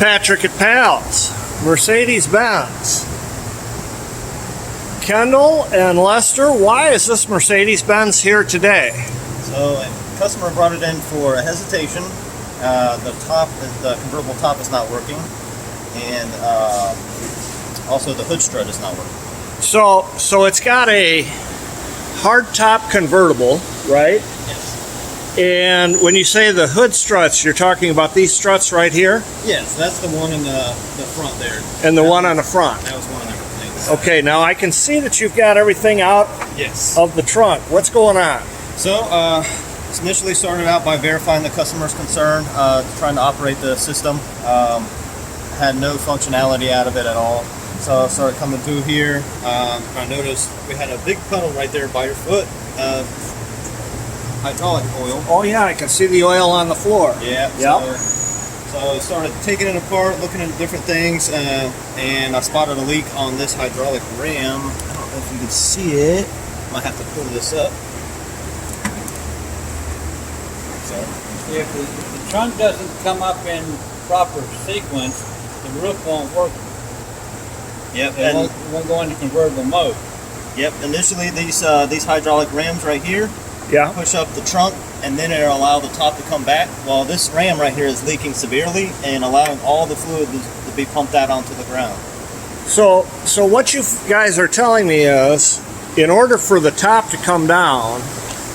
Patrick at Pals, Mercedes-Benz. Kendall and Lester, why is this Mercedes-Benz here today? So a customer brought it in for a hesitation. The convertible top is not working, and also the hood strut is not working. So it's got a hardtop convertible, right? Yes. And when you say the hood struts, you're talking about these struts right here? Yes, that's the one in the front there. And the one on the front? That was one of the things. Okay, now I can see that you've got everything out Yes. of the trunk. What's going on? So, initially started out by verifying the customer's concern, trying to operate the system. Had no functionality out of it at all. So I started coming through here. I noticed we had a big puddle right there by your foot of hydraulic oil. Oh yeah, I can see the oil on the floor. Yeah. Yep. So I started taking it apart, looking at different things, and I spotted a leak on this hydraulic ram. I don't know if you can see it. Might have to pull this up. So, if the trunk doesn't come up in proper sequence, the roof won't work. yep. It won't go into convertible mode. Yep. Initially, these hydraulic rams right here Yeah. push up the trunk, and then it'll allow the top to come back. While this ram right here is leaking severely and allowing all the fluid to be pumped out onto the ground. So what you guys are telling me is, in order for the top to come down,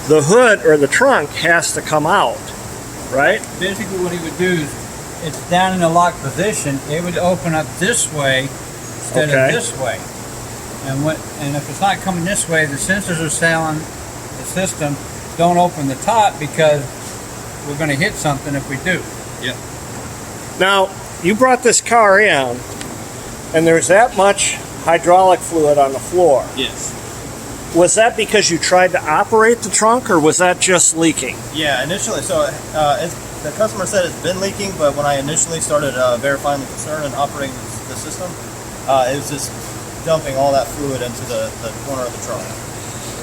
the hood or the trunk has to come out, right? Basically what he would do is, it's down in a locked position, it would open up this way instead Okay. of this way. And if it's not coming this way, the sensors are telling the system, don't open the top because we're going to hit something if we do. Yep. Now, you brought this car in, and there's that much hydraulic fluid on the floor. Yes. Was that because you tried to operate the trunk, or was that just leaking? Yeah, initially, so the customer said it's been leaking, but when I initially started verifying the concern and operating the system, it was just dumping all that fluid into the corner of the trunk.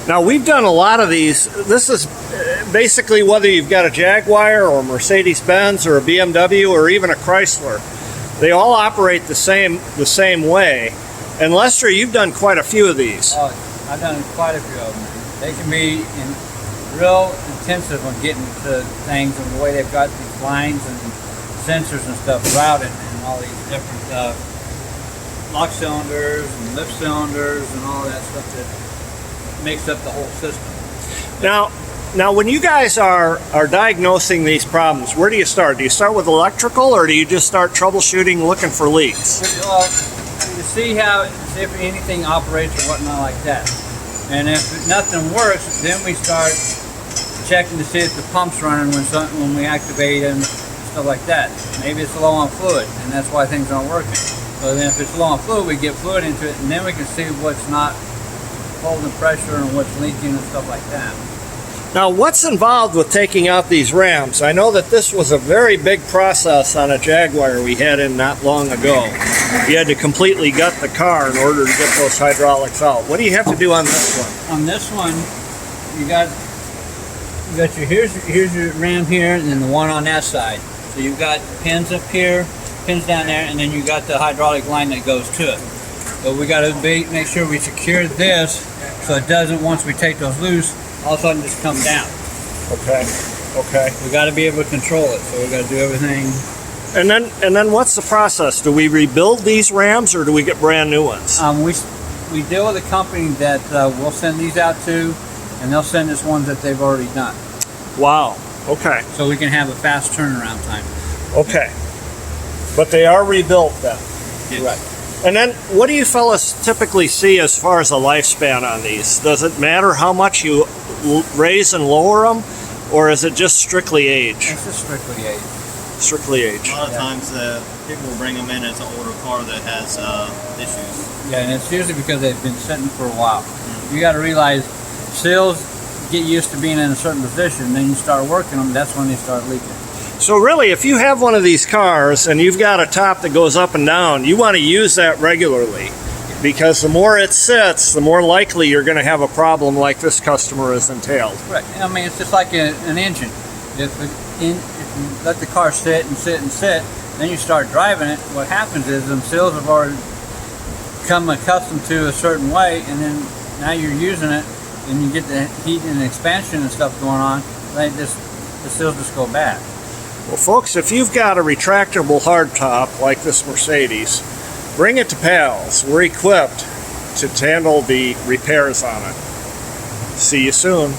Now, we've done a lot of these. This is basically whether you've got a Jaguar or a Mercedes-Benz or a BMW or even a Chrysler. They all operate the same way. And Lester, you've done quite a few of these. Oh, I've done quite a few of them. They can be real intensive on getting to things and the way they've got these lines and sensors and stuff routed and all these different lock cylinders and lift cylinders and all that stuff that makes up the whole system. Now, when you guys are diagnosing these problems, where do you start? Do you start with electrical, or do you just start troubleshooting, looking for leaks? Well, to see if anything operates or whatnot like that. And if nothing works, then we start checking to see if the pump's running when we activate and stuff like that. Maybe it's low on fluid, and that's why things aren't working. So then if it's low on fluid, we get fluid into it, and then we can see what's not holding pressure and what's leaking and stuff like that. Now, what's involved with taking out these rams? I know that this was a very big process on a Jaguar we had in not long ago. You had to completely gut the car in order to get those hydraulics out. What do you have to do on this one? On this one, you got your here's your ram here, and then the one on that side. So you've got pins up here, pins down there, and then you got the hydraulic line that goes to it. So we got to make sure we secure this so it doesn't, once we take those loose, all of a sudden just come down. Okay. We got to be able to control it, so we got to do everything. And then what's the process? Do we rebuild these rams, or do we get brand new ones? We deal with a company that we'll send these out to, and they'll send us ones that they've already done. Wow. Okay. So we can have a fast turnaround time. Okay. But they are rebuilt then. Yes. Right. And then, what do you fellas typically see as far as the lifespan on these? Does it matter how much you raise and lower them, or is it just strictly age? It's just strictly age. Strictly age. A lot of times people will bring them in as an older car that has issues. Yeah, and it's usually because they've been sitting for a while. You got to realize seals get used to being in a certain position, then you start working them, that's when they start leaking. So really, if you have one of these cars and you've got a top that goes up and down, you want to use that regularly, because the more it sits, the more likely you're going to have a problem like this customer has entailed. Right. I mean, it's just like an engine. If you let the car sit and sit and sit, Then you start driving it. What happens is them seals have already come accustomed to a certain way, and then now you're using it, and you get the heat and expansion and stuff going on. The seals just go bad. Well, folks, if you've got a retractable hardtop like this Mercedes, bring it to PALS. We're equipped to handle the repairs on it. See you soon.